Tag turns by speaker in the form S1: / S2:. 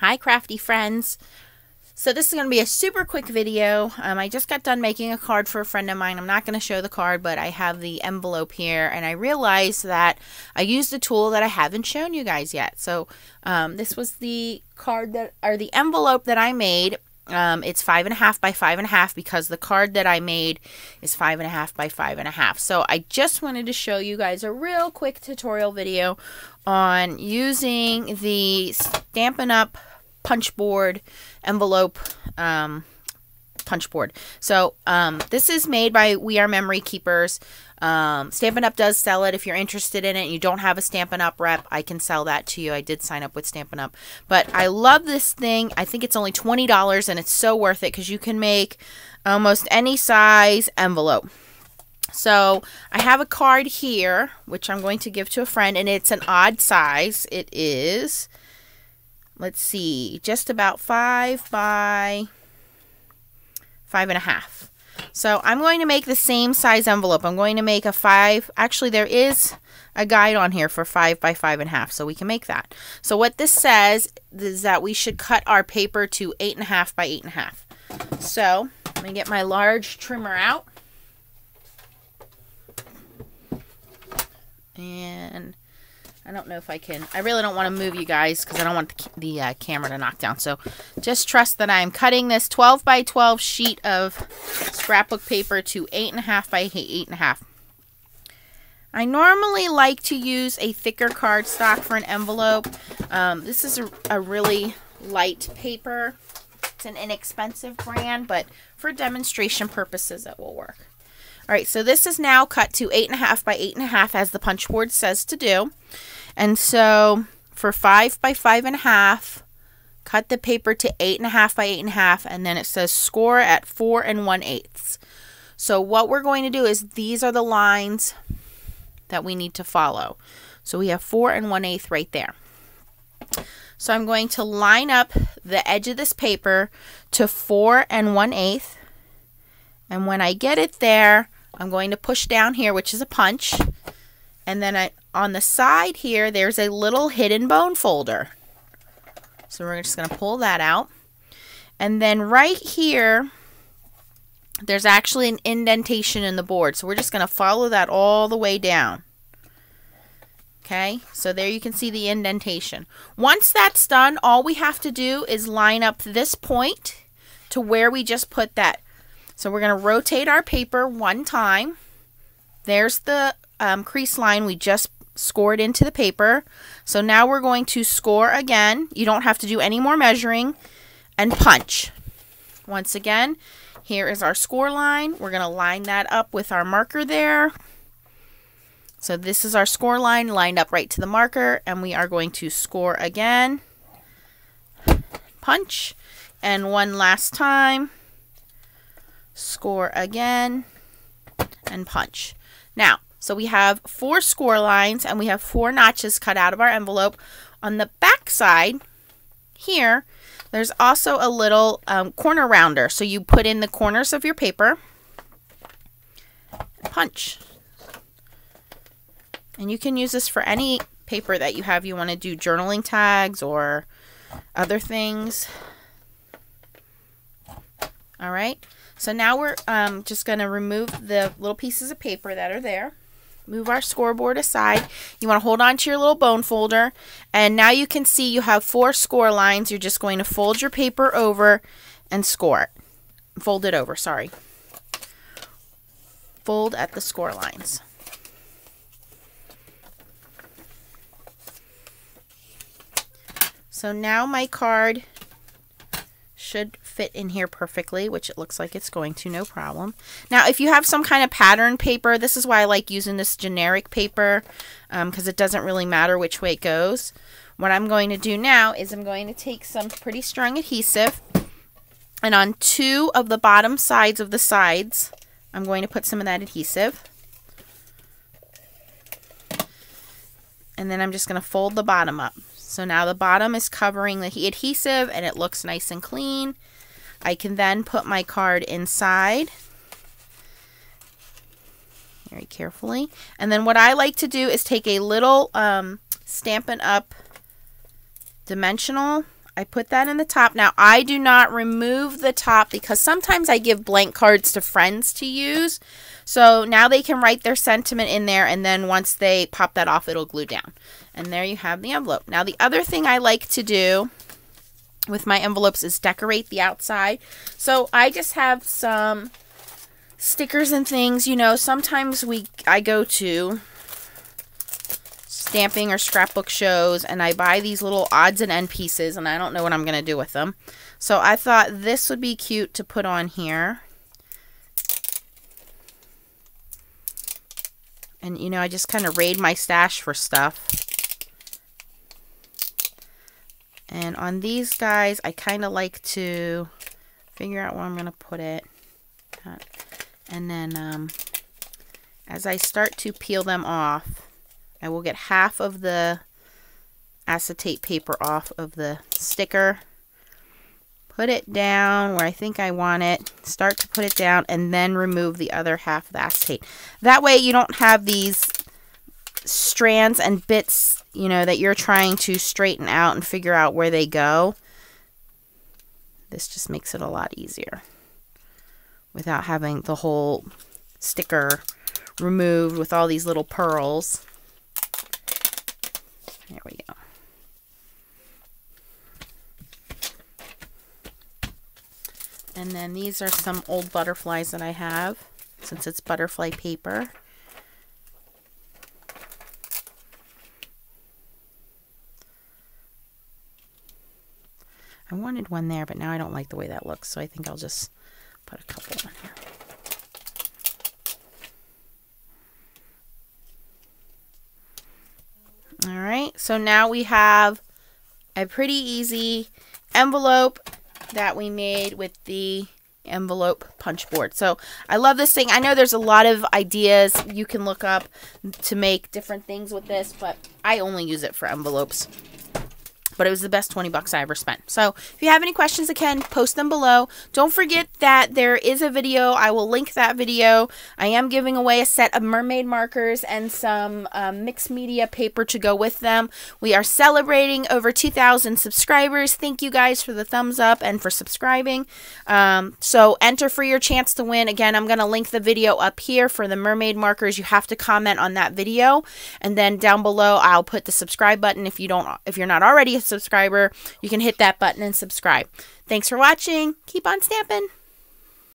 S1: Hi crafty friends. So this is going to be a super quick video. I just got done making a card for a friend of mine. I'm not going to show the card, but I have the envelope here, and I realized that I used a tool that I haven't shown you guys yet. So this was the card the envelope that I made. It's 5.5 by 5.5 because the card that I made is 5.5 by 5.5. So I just wanted to show you guys a real quick tutorial video on using the Stampin' Up! Punchboard envelope punchboard. So this is made by We Are Memory Keepers. Stampin' Up! Does sell it. If you're interested in it and you don't have a Stampin' Up! Rep, I can sell that to you. I did sign up with Stampin' Up! But I love this thing. I think it's only $20 and it's so worth it because you can make almost any size envelope. So I have a card here which I'm going to give to a friend, and it's an odd size. It is, let's see, just about 5 by 5.5. So I'm going to make the same size envelope. I'm going to make a 5. Actually, there is a guide on here for 5 by 5.5, so we can make that. So what this says is that we should cut our paper to 8.5 by 8.5. So I'm going to get my large trimmer out. And I don't know if I can. I really don't want to move you guys because I don't want the camera to knock down. So just trust that I'm cutting this 12 by 12 sheet of scrapbook paper to 8.5 by 8.5. I normally like to use a thicker cardstock for an envelope. This is a really light paper. It's an inexpensive brand, but for demonstration purposes it will work. Alright, so this is now cut to 8.5 by 8.5 as the punchboard says to do. And so for 5 by 5.5, cut the paper to 8.5 by 8.5, and then it says score at 4 1/8. So what we're going to do is these are the lines that we need to follow. So we have 4 1/8 right there. So I'm going to line up the edge of this paper to 4 1/8. And when I get it there, I'm going to push down here, which is a punch. And then on the side here, there's a little hidden bone folder. So we're just going to pull that out. And then right here, there's actually an indentation in the board. So we're just going to follow that all the way down. Okay, so there you can see the indentation. Once that's done, all we have to do is line up this point to where we just put that. So we're going to rotate our paper one time. There's the crease line we just scored into the paper. So now we're going to score again. You don't have to do any more measuring, and punch. Once again, here is our score line. We're going to line that up with our marker there. So this is our score line lined up right to the marker, and we are going to score again, punch, and one last time, score again, and punch. Now, so we have 4 score lines and we have 4 notches cut out of our envelope. On the back side here, there's also a little corner rounder. So you put in the corners of your paper, punch. And you can use this for any paper that you have. You want to do journaling tags or other things. All right. So now we're just going to remove the little pieces of paper that are there. Move our scoreboard aside. You want to hold on to your little bone folder. And now you can see you have 4 score lines. You're just going to fold your paper over and score it. Fold it over, sorry. Fold at the score lines. So now my card should fit in here perfectly, which it looks like it's going to, no problem. Now, if you have some kind of pattern paper, this is why I like using this generic paper, because it doesn't really matter which way it goes. What I'm going to do now is I'm going to take some pretty strong adhesive, and on 2 of the bottom sides of the sides, I'm going to put some of that adhesive. And then I'm just going to fold the bottom up. So now the bottom is covering the adhesive and it looks nice and clean. I can then put my card inside very carefully. And then what I like to do is take a little Stampin' Up! Dimensional. I put that in the top. Now, I do not remove the top because sometimes I give blank cards to friends to use. So now they can write their sentiment in there, and then once they pop that off, it'll glue down. And there you have the envelope. Now, the other thing I like to do with my envelopes is decorate the outside. So I just have some stickers and things. You know, sometimes I go to stamping or scrapbook shows and I buy these little odds and end pieces and I don't know what I'm going to do with them. So I thought this would be cute to put on here. And you know, I just kind of raid my stash for stuff. And on these guys, I kind of like to figure out where I'm going to put it. And then as I start to peel them off, I will get half of the acetate paper off of the sticker, put it down where I think I want it, start to put it down, and then remove the other half of the acetate. That way you don't have these strands and bits, you know, that you're trying to straighten out and figure out where they go. This just makes it a lot easier without having the whole sticker removed with all these little pearls. There we go. And then these are some old butterflies that I have, since it's butterfly paper. I wanted one there, but now I don't like the way that looks, so I think I'll just put a couple in here. Alright, so now we have a pretty easy envelope that we made with the envelope punch board. So I love this thing. I know there's a lot of ideas you can look up to make different things with this, but I only use it for envelopes. But it was the best 20 bucks I ever spent. So if you have any questions, again, post them below. Don't forget that there is a video. I will link that video. I am giving away a set of mermaid markers and some mixed media paper to go with them. We are celebrating over 2,000 subscribers. Thank you guys for the thumbs up and for subscribing. So enter for your chance to win. Again, I'm going to link the video up here for the mermaid markers. You have to comment on that video. And then down below, I'll put the subscribe button. If you're not already a subscriber, you can hit that button and subscribe. Thanks for watching. Keep on stamping.